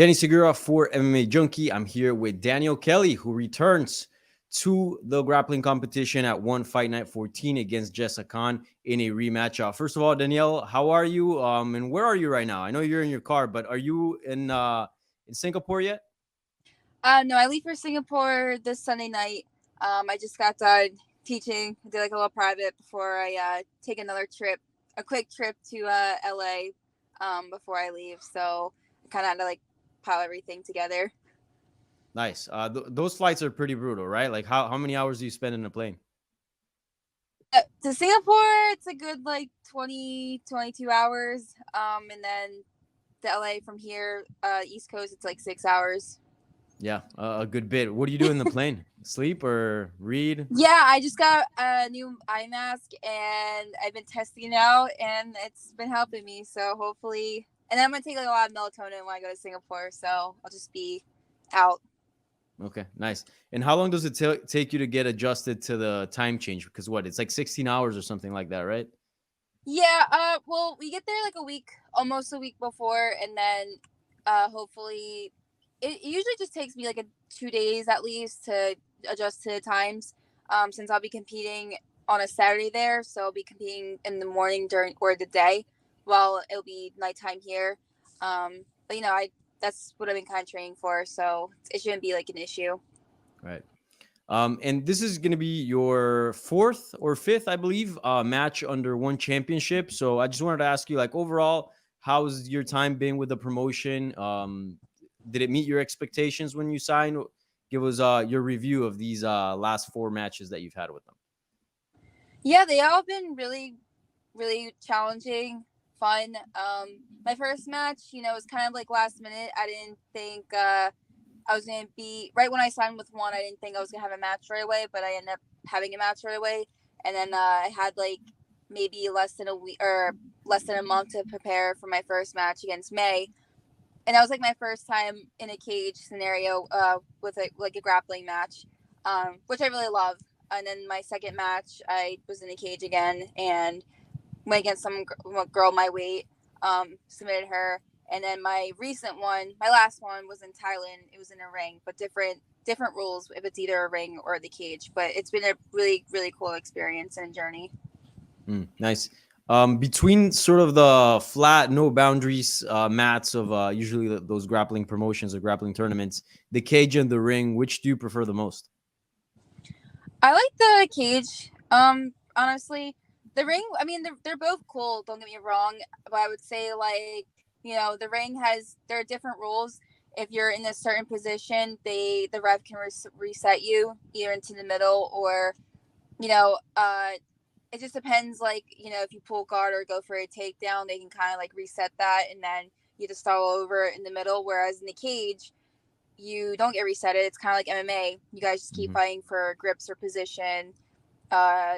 Danny Segura for MMA Junkie. I'm here with Danielle Kelly, who returns to the grappling competition at ONE Fight Night 14 against Jessa Khan in a rematch. First of all, Danielle, how are you? And where are you right now? I know you're in your car, but are you in Singapore yet? No, I leave for Singapore this Sunday night. I just got done teaching. I did like a little private before I take another trip, a quick trip to LA before I leave. So I kind of had to like pile everything together. Nice. Those flights are pretty brutal, right? Like how many hours do you spend in a plane? To Singapore, it's a good like 22 hours. And then to LA from here, East Coast, it's like 6 hours. Yeah, a good bit. What do you do in the plane? Sleep or read? Yeah, I just got a new eye mask and I've been testing it out and it's been helping me. So hopefully, and then I'm gonna take like a lot of melatonin when I go to Singapore. So I'll just be out. Okay, nice. And how long does it take you to get adjusted to the time change? Because what, it's like 16 hours or something like that, right? Yeah. Well, we get there like a week, almost a week before, and then, hopefully, it usually just takes me like 2 days at least to adjust to the times. Since I'll be competing on a Saturday there, so I'll be competing in the morning during or the day, while it'll be nighttime here. But I that's what I've been kind of training for, so it shouldn't be like an issue. Right. And this is going to be your fourth or fifth, I believe, match under ONE Championship. So I just wanted to ask you, like, overall, how's your time been with the promotion? Did it meet your expectations when you signed? Give us your review of these last four matches that you've had with them. Yeah, they all been really, really challenging, fun. My first match, was kind of like last minute. I didn't think I was gonna be right when I signed with ONE. I didn't think I was gonna have a match right away, but I ended up having a match right away. And then I had like maybe less than a week or less than a month to prepare for my first match against May. And that was like my first time in a cage scenario with a grappling match, which I really love. And then my second match, I was in a cage again and went against some girl my weight, submitted her. And then my recent one, my last one, was in Thailand. It was in a ring, but different rules if it's either a ring or the cage. But it's been a really, really cool experience and journey. Nice. Between sort of the flat, no boundaries mats of usually those grappling promotions or grappling tournaments, the cage and the ring, which do you prefer the most? I like the cage. Honestly, the ring. I mean, they're both cool. Don't get me wrong, but I would say like the ring there are different rules. If you're in a certain position, the ref can reset you either into the middle or you know uh it just depends. Like if you pull guard or go for a takedown, they can kind of like reset that, and then you just start all over in the middle. Whereas in the cage, you don't get resetted. It's kind of like MMA. You guys just keep Mm-hmm. fighting for grips or position. Uh,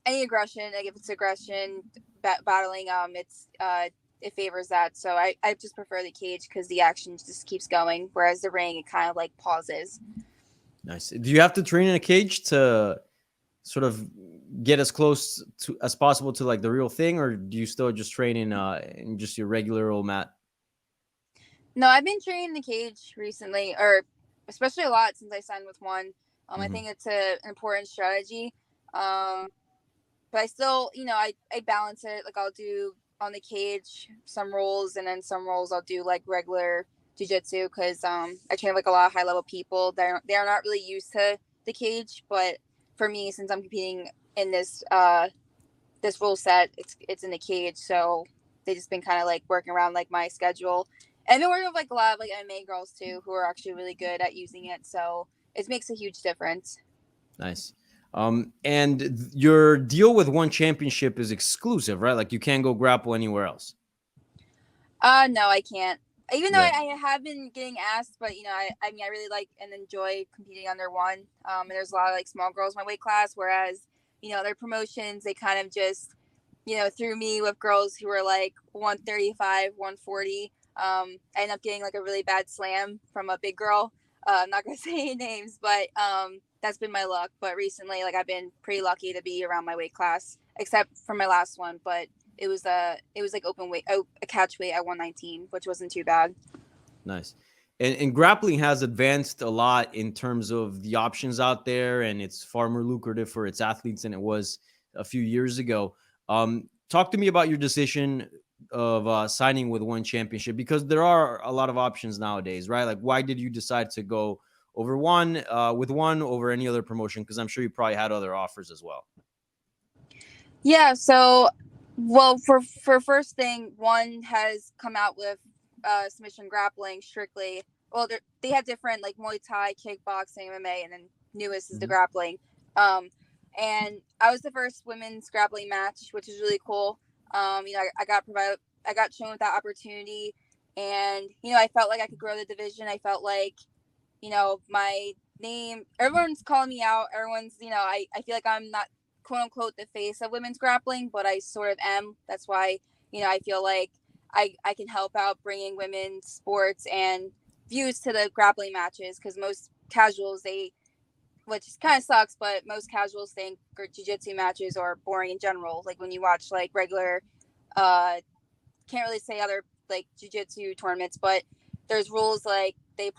any aggression, like if it's aggression, battling, it favors that. So I just prefer the cage because the action just keeps going. Whereas the ring, it kind of like pauses. Nice. Do you have to train in a cage to sort of get as close to as possible to like the real thing, or do you still just train in just your regular old mat? No, I've been training the cage recently, or especially a lot since I signed with ONE. I Mm-hmm. think it's an important strategy. Um, but I still, I balance it. Like I'll do on the cage some rolls, and then some rolls I'll do like regular jujitsu because I train like a lot of high level people. They're not really used to the cage, but for me, since I'm competing in this rule set, it's in the cage, so they just been kind of like working around like my schedule. And I've been working with like a lot of like MMA girls too, who are actually really good at using it. So it makes a huge difference. Nice. And your deal with ONE Championship is exclusive, right? Like you can't go grapple anywhere else. No, I can't. Even though Yeah. I have been getting asked, but I mean, I really like and enjoy competing under ONE. And there's a lot of like small girls in my weight class, whereas their promotions they kind of just threw me with girls who were like 135, 140. I ended up getting like a really bad slam from a big girl. I'm not gonna say any names, but that's been my luck. But recently, like I've been pretty lucky to be around my weight class, except for my last one. But it was like open weight, a catch weight at 119, which wasn't too bad. Nice. And grappling has advanced a lot in terms of the options out there, and it's far more lucrative for its athletes than it was a few years ago. Talk to me about your decision of signing with ONE Championship, because there are a lot of options nowadays, right? Like, why did you decide to go over one with ONE over any other promotion? Because I'm sure you probably had other offers as well. Yeah, so well, for first thing, ONE has come out with submission grappling strictly. Well, they have different like Muay Thai, kickboxing, MMA, and then newest is the Mhm. grappling. Um, and I was the first women's grappling match, which is really cool. I got shown with that opportunity, and I felt like I could grow the division. I felt like my name, everyone's calling me out. Everyone's, I feel like I'm not quote unquote the face of women's grappling, but I sort of am. That's why, I feel like I can help out bringing women's sports and views to the grappling matches, because most casuals, which kind of sucks, but most casuals think jiu-jitsu matches are boring in general. Like when you watch like regular, uh, can't really say other like jiu-jitsu tournaments, but there's rules like they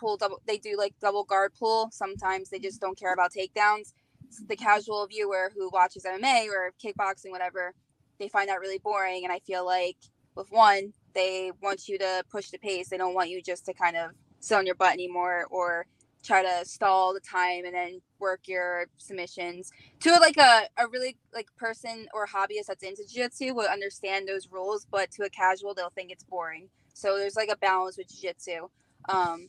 do like double guard pull. Sometimes they just don't care about takedowns. So the casual viewer who watches MMA or kickboxing, whatever, they find that really boring. And I feel like with ONE, they want you to push the pace. They don't want you just to kind of sit on your butt anymore, or try to stall the time and then work your submissions. To like a really like person or hobbyist that's into jiu-jitsu would understand those rules, but to a casual, they'll think it's boring. So there's like a balance with jiu-jitsu.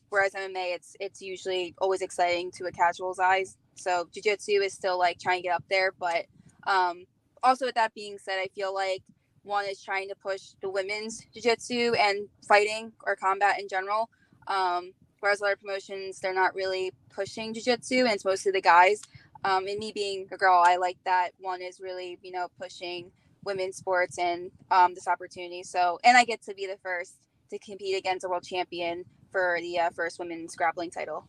Whereas MMA, it's usually always exciting to a casual's eyes. So jiu-jitsu is still like trying to get up there, but also with that being said, I feel like ONE is trying to push the women's jiu-jitsu and fighting or combat in general. Whereas other promotions, they're not really pushing jiu-jitsu, and it's mostly the guys. And me being a girl, I like that ONE is really, pushing women's sports and this opportunity. So, and I get to be the first to compete against a world champion for the first women's grappling title.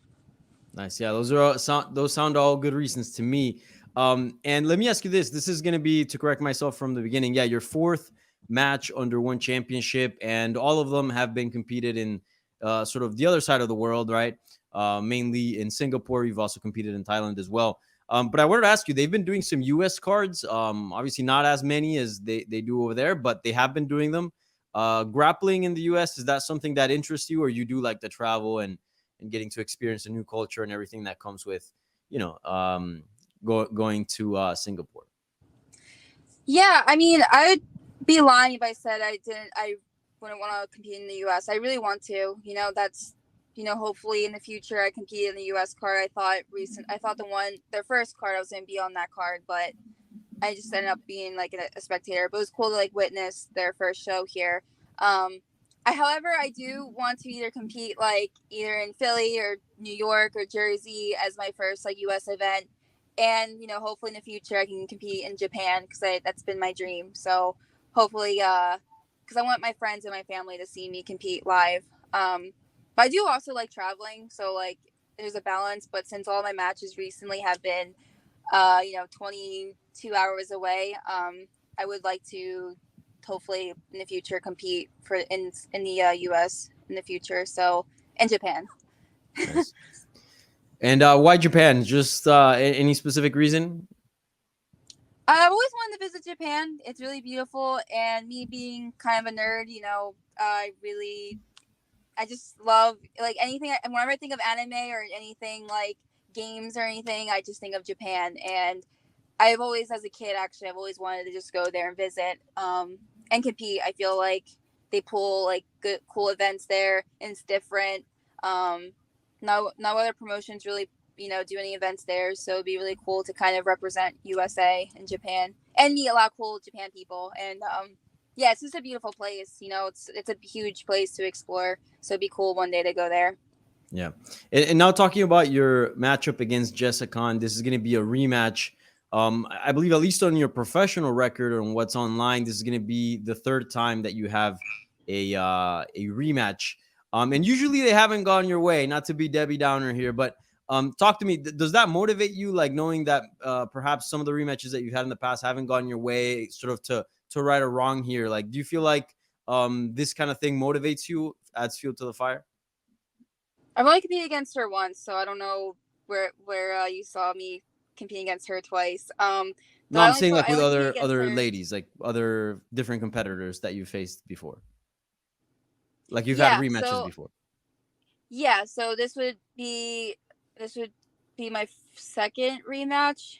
Nice. Yeah, those sound all good reasons to me. And let me ask you this. This is going to be, to correct myself from the beginning. Yeah, your fourth match under ONE Championship, and all of them have been competed in sort of the other side of the world, right? Mainly in Singapore. You've also competed in Thailand as well. But I wanted to ask you, they've been doing some US cards. Obviously not as many as they do over there, but they have been doing them. Grappling in the US, is that something that interests you, or you do like the travel and getting to experience a new culture and everything that comes with, going to Singapore? Yeah, I mean, I would be lying if I said I didn't. I wouldn't want to compete in the U.S. I really want to. That's hopefully in the future I compete in the U.S. card. I thought their first card I was gonna be on that card, but I just ended up being like a spectator. But it was cool to like witness their first show here. However, I do want to either compete like either in Philly or New York or Jersey as my first like U.S. event, and hopefully in the future I can compete in Japan, because that's been my dream. So hopefully, because I want my friends and my family to see me compete live. But I do also like traveling, so like there's a balance. But since all my matches recently have been 22 hours away. I would like to hopefully in the future compete for in the U.S. in the future. So, and Japan. Nice. And why Japan? Just any specific reason? I've always wanted to visit Japan. It's really beautiful, and me being kind of a nerd, I just love like anything. Whenever I think of anime or anything like games or anything, I just think of Japan. And I've always, as a kid, actually, I've always wanted to just go there and visit, and compete. I feel like they pull like good, cool events there, and it's different. No other promotions really, do any events there, so it'd be really cool to kind of represent USA and Japan, and meet a lot of cool Japan people. And yeah, it's just a beautiful place. It's a huge place to explore, so it'd be cool one day to go there. Yeah. And now talking about your matchup against Jessa Khan, this is going to be a rematch. I believe, at least on your professional record, on what's online, this is going to be the third time that you have a rematch. And usually they haven't gone your way. Not to be Debbie Downer here, but talk to me. Does that motivate you, like knowing that perhaps some of the rematches that you've had in the past haven't gone your way, sort of to right or wrong here? Like, do you feel like this kind of thing motivates you, adds fuel to the fire? I've only competed against her once, so I don't know where you saw me competing against her twice. No, But I'm saying like I with only competed against other her. ladies, like other different competitors that you faced before. Like you've had Yeah, rematches so before. yeah, so this would be my second rematch.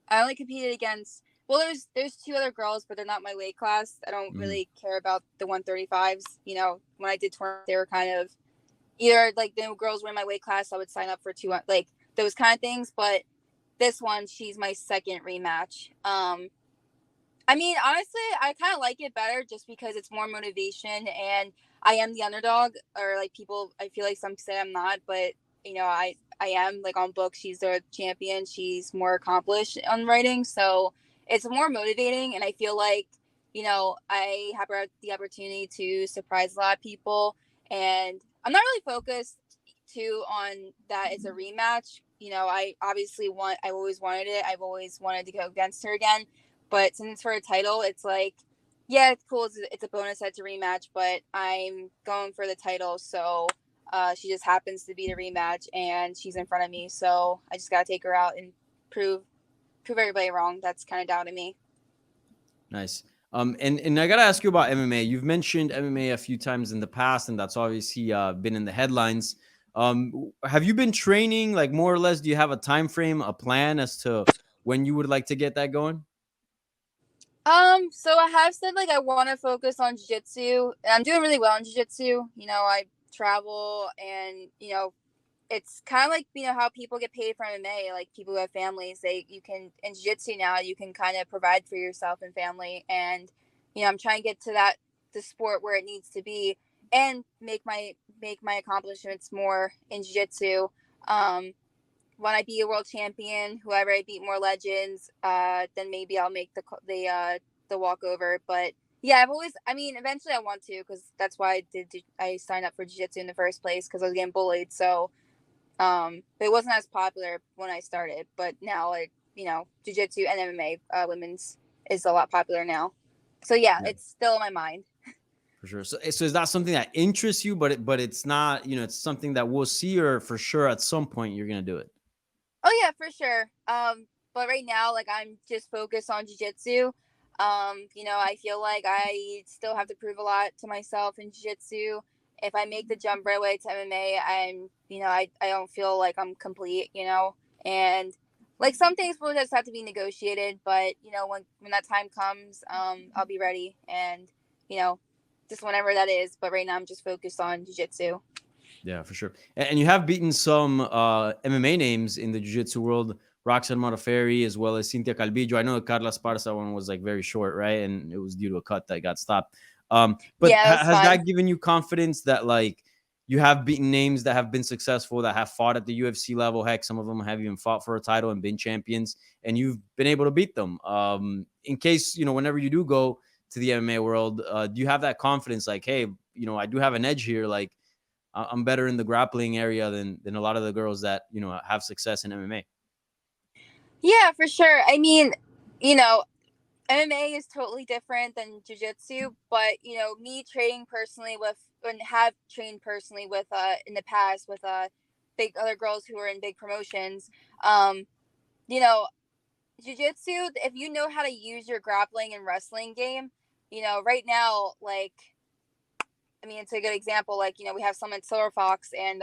I only competed against, well, there's two other girls, but they're not my weight class. I don't Mhm. really care about the 135s. You know, when I did tournament, they were kind of either like the girls were in my weight class, I would sign up for two, like those kind of things. But this one, she's my second rematch. I mean, honestly, I kind of like it better just because it's more motivation and I am the underdog, or like people, I feel like some say I'm not, but you know, I am like on book. She's the champion. She's more accomplished on writing, so it's more motivating. And I feel like, you know, I have the opportunity to surprise a lot of people, and I'm not really focused too on that it's a rematch. You know, I obviously want. I always wanted it. I've always wanted to go against her again, but since it's for a title, it's like, yeah, it's cool. It's a bonus that it's a rematch, but I'm going for the title. So she just happens to be the rematch, and she's in front of me. So I just gotta take her out and prove everybody wrong. That's kind of down to me. Nice. And I gotta ask you about MMA. You've mentioned MMA a few times in the past, and that's obviously been in the headlines. Have you been training like more or less? Do you have a time frame, a plan as to when you would like to get that going? So I have said like I want to focus on jiu-jitsu. And I'm doing really well in jiu-jitsu. You know, I travel, and you know, it's kind of like, you know, how people get paid for MMA, like people who have families, they you can in jiu-jitsu now you can kind of provide for yourself and family. And you know, I'm trying to get to that the sport where it needs to be, and make my accomplishments more in jiu-jitsu. um when I be a world champion, whoever I beat more legends, then maybe I'll make the walkover. But yeah, I've always, I mean, eventually I want to, because that's why I signed up for jiu-jitsu in the first place, because I was getting bullied. So but it wasn't as popular when I started, but now, like, you know, jiu-jitsu and MMA, women's, is a lot popular now. So yeah, Yeah, it's still in my mind. for sure. So is that something that interests you, but it's not, it's something that we'll see, or for sure at some point you're gonna do it. Oh yeah, for sure. But right now, like, I'm just focused on jiu-jitsu. You know, I feel like I still have to prove a lot to myself in jiu-jitsu. If I make the jump right away to MMA, I don't feel like I'm complete, you know. And like, some things will just have to be negotiated, but you know, when that time comes, I'll be ready, and you know, just whenever that is. But right now, I'm just focused on jiu-jitsu. Yeah, for sure. And you have beaten some MMA names in the jiu-jitsu world, Roxanne Modafferi as well as Cynthia Calvillo. I know the Carla Esparza one was like very short, right? And it was due to a cut that got stopped. But Yeah, it was has fun. that given you confidence that like you have beaten names that have been successful, that have fought at the UFC level? Heck, some of them have even fought for a title and been champions, and you've been able to beat them. In case, whenever you do go to the MMA world, do you have that confidence like, hey, I do have an edge here, like I'm better in the grappling area than a lot of the girls that have success in MMA. Yeah, for sure. I mean, you know, MMA is totally different than jiu-jitsu, but you know, me training personally with, and have trained personally with in the past with big other girls who are in big promotions. um you know, jiu-jitsu, if you know how to use your grappling and wrestling game, you know, right now, like, I mean, it's a good example. Like, you know, we have some at Silver Fox, and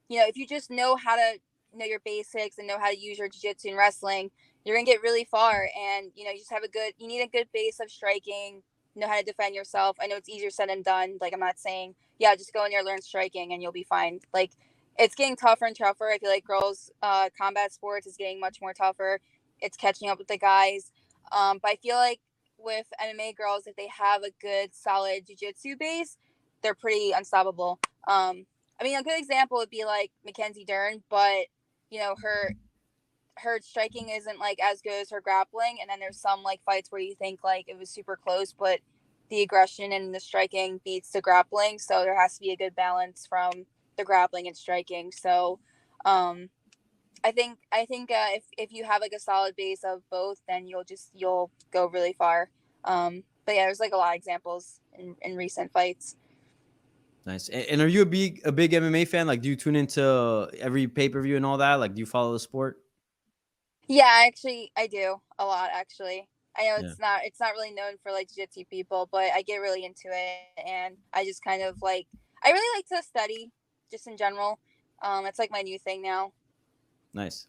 you know, if you just know how to know your basics and know how to use your jiu-jitsu and wrestling, you're gonna get really far. And you know, you need a good base of striking, know how to defend yourself. I know it's easier said than done. Like, I'm not saying, yeah, just go in there, learn striking, and you'll be fine. Like, it's getting tougher and tougher. I feel like girls combat sports is getting much more tougher. It's catching up with the guys. But I feel like with MMA girls, if they have a good solid jiu-jitsu base, they're pretty unstoppable. I mean, a good example would be like Mackenzie Dern, but you know, her striking isn't like as good as her grappling. And then there's some like fights where you think like it was super close, but the aggression and the striking beats the grappling. So there has to be a good balance from the grappling and striking. So um, if you have like a solid base of both, then you'll go really far. But yeah, there's like a lot of examples in recent fights. Nice. And are you a big MMA fan? Like, do you tune into every pay-per-view and all that? Like, do you follow the sport? Yeah, actually, I do a lot. Actually, I know Yeah. it's not really known for like jiu-jitsu people, but I get really into it, and I just kind of like I really like to study, just in general. It's like my new thing now. Nice.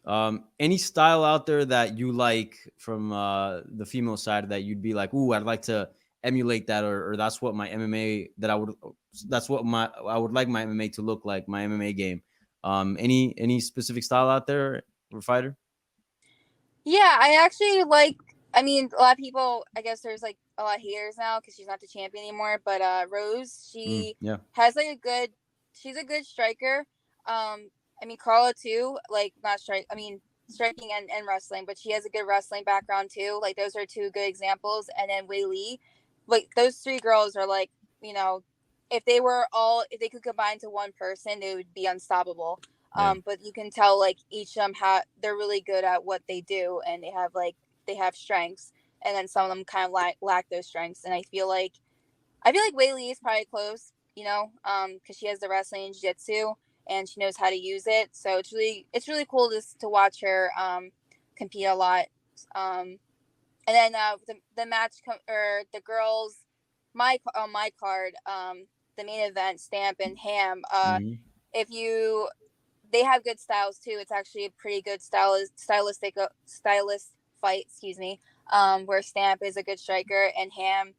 Any style out there that you like from the female side that you'd be like, ooh, I'd like to emulate that, or that's what my MMA that that's what my I would like my MMA to look like, my MMA game. Any specific style out there for a fighter? Yeah, I actually like. I mean, a lot of people. I guess there's like a lot of haters now because she's not the champion anymore. But Rose, she Yeah. has like a good. She's a good striker. I mean, Carla too. Like not strike. I mean, striking and wrestling, but she has a good wrestling background too. Like those are two good examples. And then Wei Lee, like those three girls are like, you know, if they could combine to one person, they would be unstoppable. Yeah. But you can tell like each of them they're really good at what they do, and they have strengths, and then some of them kind of lack those strengths. And I feel like Wei Lee is probably close, because she has the wrestling and jiu-jitsu, and she knows how to use it. So it's really cool to watch her compete a lot. Um, and then the or the girls, my on my card, the main event, Stamp and Ham. Hmm. If you They have good styles too. It's actually a pretty good stylist fight. Excuse me. Where Stamp is a good striker and Ham,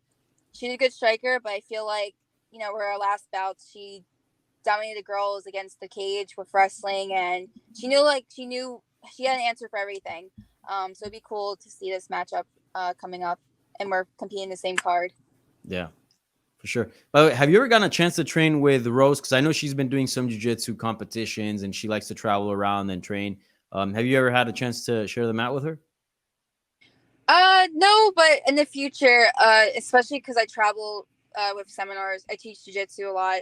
she's a good striker, but I feel like where her last bouts, she dominated girls against the cage with wrestling, and she had an answer for everything. So it'd be cool to see this matchup coming up, and we're competing the same card. Yeah. For sure. By the way, have you ever gotten a chance to train with Rose? Because I know she's been doing some jiu-jitsu competitions and she likes to travel around and train. Have you ever had a chance to share the mat with her? No, but in the future, especially because I travel with seminars, I teach jujitsu a lot.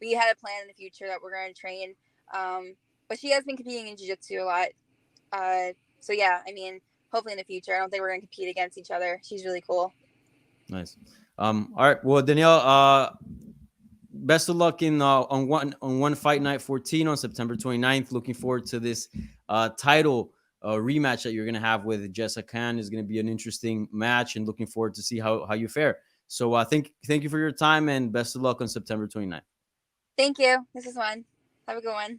We had a plan in the future that we're going to train. But she has been competing in jujitsu a lot. So yeah, I mean, hopefully in the future, I don't think we're going to compete against each other. She's really cool. Nice. All right. Well, Danielle, best of luck in on one fight night 14 on September 29th. Looking forward to this title rematch that you're gonna have with Jessa Khan. Is gonna be an interesting match, and looking forward to see how you fare. So thank you for your time and best of luck on September 29th. Thank you. This is fun. Have a good one.